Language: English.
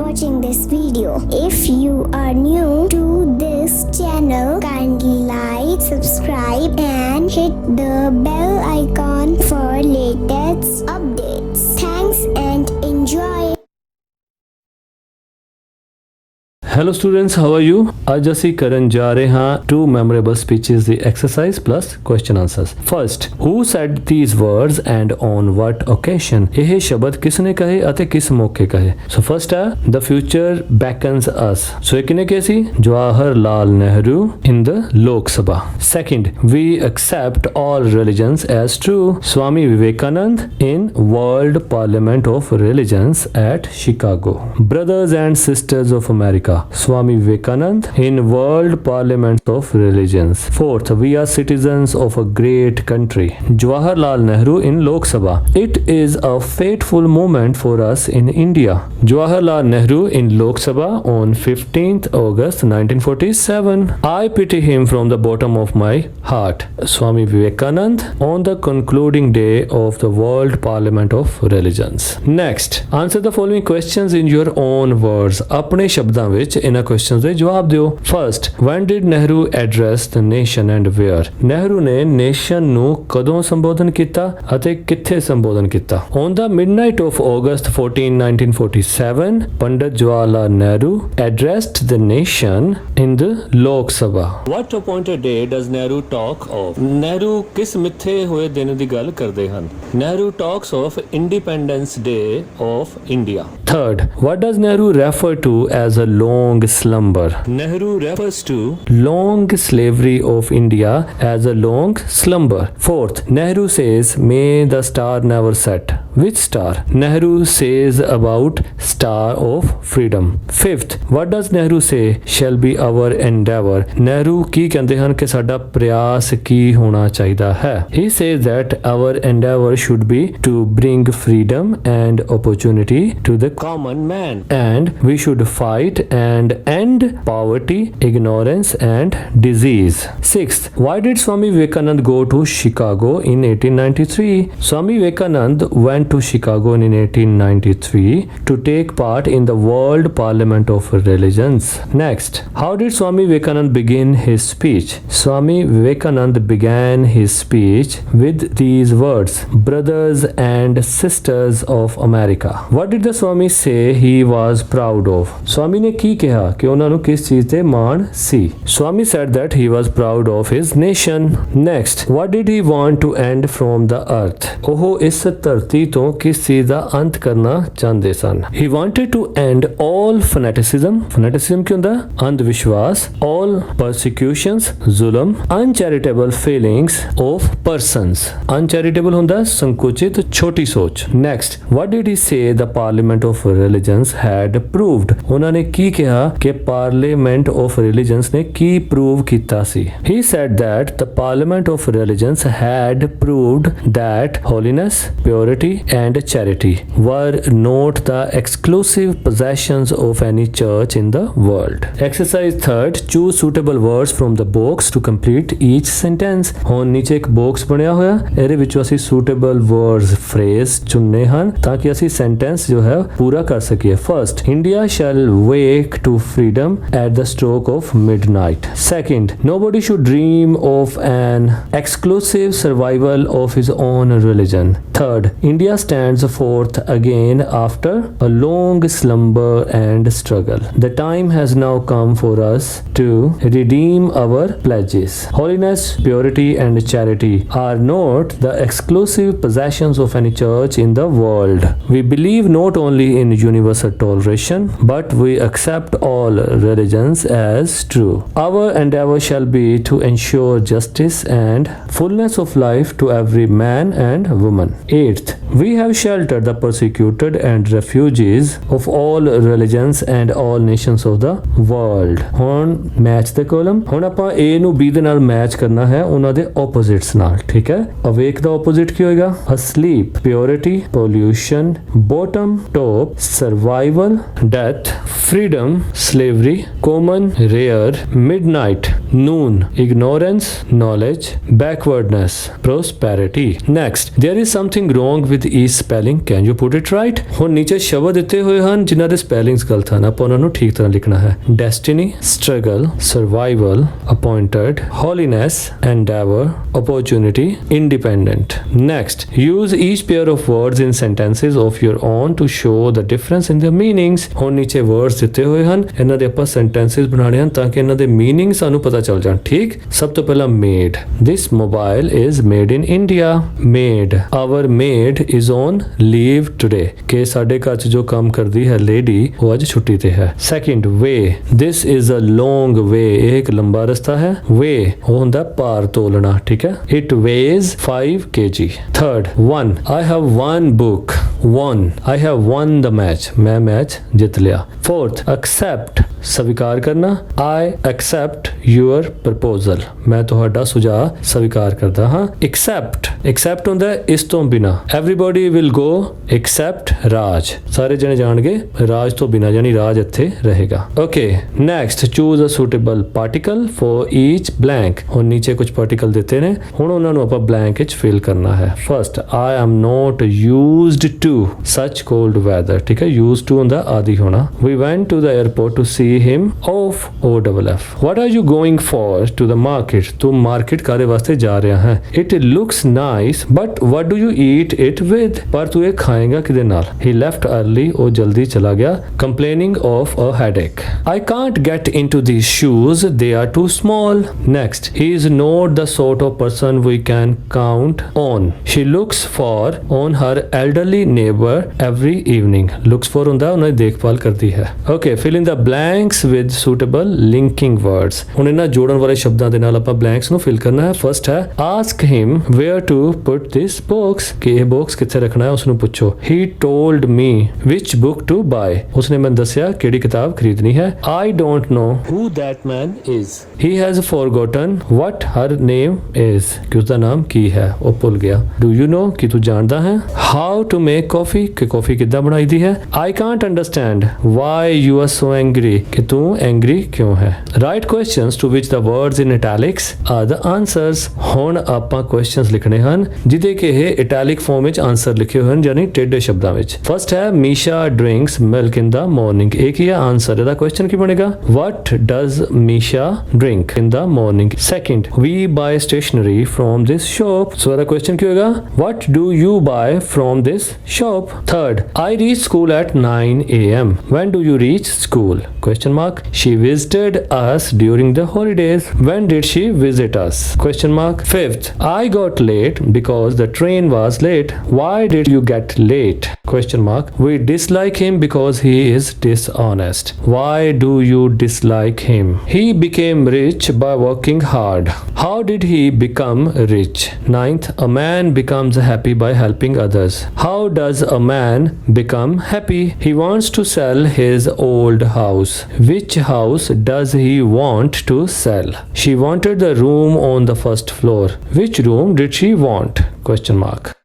watching this video. If you are new to this channel, kindly like, subscribe and hit the bell icon for latest updates. Thanks and enjoy. Hello students, how are you. ਅੱਜ ਅਸੀਂ ਕਰਨ ਜਾ ਰਹੇ ਹਾਂ two memorable speeches ਦੀ exercise plus question answers. First, who said these words and on what occasion. ਇਹ ਸ਼ਬਦ ਕਿਸ ਨੇ ਕਹੇ ਅਤੇ ਕਿਸ ਮੌਕੇ ਕਹੇ। ਸੋ ਫਰਸਟ ਹੈ ਦ ਫਿਊਚਰ ਬੈਕਨਸ ਅਸ। ਸੋ ਇਹ ਕਿਨੇ ਕਹੇ ਸੀ? Jawahar Lal Nehru in the Lok Sabha. Second, we accept all religions as true. Swami Vivekananda in World Parliament of Religions at Chicago. Brothers and Sisters of America, Swami Vivekanand in World Parliament of Religions. Fourth, we are citizens of a great country, Jawaharlal Nehru in Lok Sabha. It is a fateful moment for us in India. Jawaharlal Nehru in Lok Sabha on 15th August 1947. I pity him from the bottom of my heart. Swami Vivekanand on the concluding day of the World Parliament of Religions. Next, answer the following questions in your own words. ਆਪਣੇ ਸ਼ਬਦਾਂ ਵਿੱਚ ਇਹਨਾਂ questions ਦੇ ਜਵਾਬ ਦਿਓ। First, when did Nehru address the nation and where? Nehru ਨੇ nation ਨੂੰ ਕਦੋਂ ਸੰਬੋਧਨ ਕੀਤਾ ਅਤੇ ਕਿੱਥੇ ਸੰਬੋਧਨ ਕੀਤਾ? On the midnight of August 14, 1947, Pandit Jawahar Lal Nehru addressed the nation in the Lok Sabha. What appointed day does Nehru talk of? Nehru ਕਿਸ ਮਿੱਥੇ ਹੋਏ ਦਿਨ ਦੀ ਗੱਲ ਕਰਦੇ ਹਨ? Nehru talks of Independence Day of India. Third, what does Nehru refer to as a long slumber? Nehru refers to long slavery of India as a long slumber. Fourth, Nehru says, may the star never set. Which star? Nehru says about Star of Freedom. Fifth, what does Nehru say shall be our endeavor? Nehru ਕੀ ਕਹਿੰਦੇ ਹਨ ਕਿ ਸਾਡਾ ਪ੍ਰਯਾਸ ਕੀ ਹੋਣਾ ਚਾਹੀਦਾ ਹੈ? He says that our endeavor should be to bring freedom and opportunity to the common man, and we should fight and end poverty, ignorance and disease. Sixth, why did Swami Vivekanand go to Chicago in 1893? Swami Vivekanand went to Chicago in 1893 to take part in the World Parliament of Religions. Next, how did Swami Vivekanand begin his speech? Swami Vivekanand began his speech with these words, brothers and sisters of America. What did the Swami say he was proud of? Swami ਨੇ ਕੀ ਕਿਹਾ ਕਿ ਉਹਨਾਂ ਨੂੰ ਕਿਸ ਚੀਜ਼ ਤੇ ਮਾਣ ਸੀ? Swami said that he was proud of his nation. Next, what did he want to end from the earth? ਉਹ ਇਸ ਧਰਤੀ ਤੋਂ ਕਿਸ ਚੀਜ਼ ਦਾ ਅੰਤ ਕਰਨਾ ਚਾਹੁੰਦੇ ਸਨ? He wanted to end all fanaticism. Fanaticism ਕੀ ਹੁੰਦਾ? ਅੰਧ ਵਿਸ਼ਵਾਸ, all persecutions, ਜ਼ੁਲਮ, uncharitable feelings of persons. Uncharitable ਹੁੰਦਾ ਸੰਕੁਚਿਤ ਛੋਟੀ ਸੋਚ. Next, what did he say the Parliament of Religions had proved? ਉਹਨਾਂ ਨੇ ਕੀ ਕਿਹਾ ਕਿ Parliament of Religions ਨੇ ਕੀ ਪ੍ਰੂਵ ਕੀਤਾ ਸੀ? He said that the Parliament of Religions had proved that holiness, purity and charity were not the exclusive possessions of any church in the world. Exercise third, choose suitable words from the box to complete each sentence. ਹੁਣ ਨੀਚੇ ਇੱਕ box ਬਣਿਆ ਹੋਇਆ, ਇਹਦੇ ਵਿੱਚੋਂ ਅਸੀਂ suitable words phrase ਚੁਣਨੇ ਹਨ ਤਾਂ ਕਿ ਅਸੀਂ sentence ਜੋ ਹੈ ਪੂਰਾ ਕਰ ਸਕੀਏ। First, India shall wake to freedom at the stroke of midnight. Second, nobody should dream of an exclusive survival of his own religion. Third, India stands forth again after a long slumber and struggle. The time has now come for us to redeem our pledges. Holiness, purity and charity are not the exclusive possessions of any church in the world. We believe not only in universal toleration, but we accept all religions as true. Our endeavor shall be to ensure justice and fullness of life to every man and woman. Eighth, we have sheltered the persecuted and refugees of all religions and all nations of the world. ਹੁਣ match ਦੇ column, ਹੁਣ ਆਪਾਂ A ਨੂੰ B ਦੇ ਨਾਲ match ਕਰਨਾ ਹੈ ਉਹਨਾਂ ਦੇ ਆਪੋਜ਼ਿਟਸ ਨਾਲ, ਠੀਕ ਹੈ? ਅਵੇਕ ਦਾ ਆਪੋਜ਼ਿਟ ਕੀ ਹੋਏਗਾ? asleep, purity, pollution, bottom, top, survival, death, freedom, slavery, common, rare, midnight, noon, ignorance, knowledge, backwardness, prosperity. Next, there is something wrong with each spelling. Can you put it right? ਹੁਣ ਨੀਚੇ ਸ਼ਬਦ ਦਿੱਤੇ ਹੋਏ ਹਨ ਜਿਨ੍ਹਾਂ ਦੇ spellings ਗਲਤ ਹਨ, ਆਪਾਂ ਉਹਨਾਂ ਨੂੰ ਠੀਕ ਤਰ੍ਹਾਂ ਲਿਖਣਾ ਹੈ। Destiny, struggle, survival, appointed, holiness, endeavor, opportunity, independent. Next, use each pair of words in sentences of your own to show the difference in their meanings. ਹੁਣ ਨੀਚੇ words ਦਿੱਤੇ ਹੋਏ ਹਨ, ਇਹਨਾਂ ਦੇ ਆਪਾਂ sentences ਬਣਾਉਣੇ ਹਨ ਤਾਂ ਕਿ ਇਹਨਾਂ ਦੇ meaning ਸਾਨੂੰ ਪਤਾ ਚੱਲ ਜਾਣ। ਠੀਕ, ਸਭ ਤੋਂ ਪਹਿਲਾਂ made. This mobile is made in India. Maid, our maid is on leave today. ਕਿ ਸਾਡੇ ਘਰ 'ਚ ਜੋ ਕੰਮ ਕਰਦੀ ਹੈ lady ਉਹ ਅੱਜ ਛੁੱਟੀ ਤੇ ਹੈ। Second, weigh. This is a long way. ਇਹ ਇੱਕ ਲੰਬਾ ਰਸਤਾ ਹੈ। weigh ਉਹ ਹੁੰਦਾ ਭਾਰ ਤੋਲਣਾ, ਠੀਕ ਹੈ। It weighs 5 kg. Third, won. I have won book. Won. I have won the match. मैं मैच जीत लिया। Fourth, accept. स्वीकार करना। I accept your proposal. मैं ਤੁਹਾਡਾ ਸੁਝਾਅ ਸਵੀਕਾਰ ਕਰਦਾ ਹਾਂ। Except. Except ਹੁੰਦਾ ਇਸ ਤੋਂ ਬਿਨਾ। Everybody will go except ਰਾਜ। ਸਾਰੇ ਜਣੇ ਜਾਣਗੇ ਰਾਜ ਤੋਂ ਬਿਨਾ, ਯਾਨੀ ਰਾਜ ਇੱਥੇ ਰਹੇਗਾ। Okay, next, choose a suitable particle for each blank. ਹੁਣ ਨੀਚੇ ਕੁਝ ਪਾਰਟੀਕਲ ਦਿੱਤੇ ਨੇ, ਹੁਣ ਉਹਨਾਂ ਨੂੰ ਆਪਾਂ blank ਵਿੱਚ ਫਿਲ ਕਰਨਾ ਹੈ। First, I am not used to such cold weather. ਠੀਕ ਹੈ, used to ਹੁੰਦਾ ਆਦੀ ਹੋਣਾ। We went to the airport to see him off OFF. What are you going for to the market? ਤੂੰ market ਕਾਹਦੇ ਵਾਸਤੇ ਜਾ ਰਿਹਾ ਹੈ? It looks nice, but what do you eat it with? ਪਰ ਤੂੰ ਇਹ ਖਾਏਗਾ ਕਿਹਦੇ ਨਾਲ? He left early. ਉਹ ਜਲਦੀ ਚਲਾ ਗਿਆ। Complaining of a headache. I can't get into these shoes. They are too small. Next, he is not the sort of person we can count on. She looks for on her elderly neighbor every evening. Looks for ਹੁੰਦਾ ਉਹਨਾਂ ਦੀ ਦੇਖਭਾਲ ਕਰਦੀ ਹੈ। Okay, fill in the blanks with suitable linking words. ਹੁਣ ਇਹਨਾਂ ਜੋੜਨ ਵਾਲੇ ਸ਼ਬਦਾਂ ਦੇ ਨਾਲ ਆਪਾਂ blanks ਨੂੰ fill ਕਰਨਾ ਹੈ। First ਹੈ ask him where to put this box. ਕਿ ਇਹ box ਕਿੱਥੇ ਰੱਖਣਾ ਹੈ ਉਸ ਨੂੰ ਪੁੱਛੋ। He told me which book to buy. ਉਸਨੇ ਮੈਨੂੰ ਦੱਸਿਆ ਕਿਹੜੀ ਕਿਤਾਬ ਖਰੀਦਣੀ ਹੈ। I don't know who that man is. He has forgotten what her name is. ਕਿ ਉਸਦਾ ਨਾਮ ਕੀ ਹੈ ਉਹ ਭੁੱਲ ਗਿਆ। Do you know ਕਿ ਤੂੰ ਜਾਣਦਾ ਹੈ। How to make coffee ਕਿ ਕੌਫੀ ਕਿੱਦਾਂ ਬਣਾਈਦੀ ਹੈ। I can't understand why you are so angry ਕਿ ਤੂੰ angry ਕਿਉਂ ਹੈ। Write questions to which the words in italics are the answers. ਹੁਣ ਆਪਾਂ questions ਲਿਖਣੇ ਹਨ ਜਿਹਦੇ ਕਿ ਇਹ italic form ਵਿੱਚ ਆਨਸਰ ਲਿਖੇ ਹੋਏ ਹਨ, ਯਾਨੀ ਟੇਢੇ ਸ਼ਬਦਾਂ ਵਿੱਚ। First ਹੈ Misha drinks milk in the morning. ਇਹ ਕੀ ਹੈ ਆਨਸਰ, ਇਹਦਾ question ਕੀ ਬਣੇਗਾ? What does Misha drink in the morning? Second, we buy stationery from this shop. So ਇਹਦਾ question ਕੀ ਹੋਏਗਾ? What do you buy from this shop? Third, I reach school at 9 a.m. When do you reach school? Question mark. She visited us during the holidays. When did she visit us? Question mark. Fifth, I got late because the train was late. Why did you get late? Question mark. We dislike him because he is dishonest. Why do you dislike him? He became rich by working hard. How did he become rich? Ninth, a man becomes happy by helping others. How does a man become happy? He wants to sell his old house. Which house does he want to sell? She wanted the room on the first floor. Which room did she want? Question mark.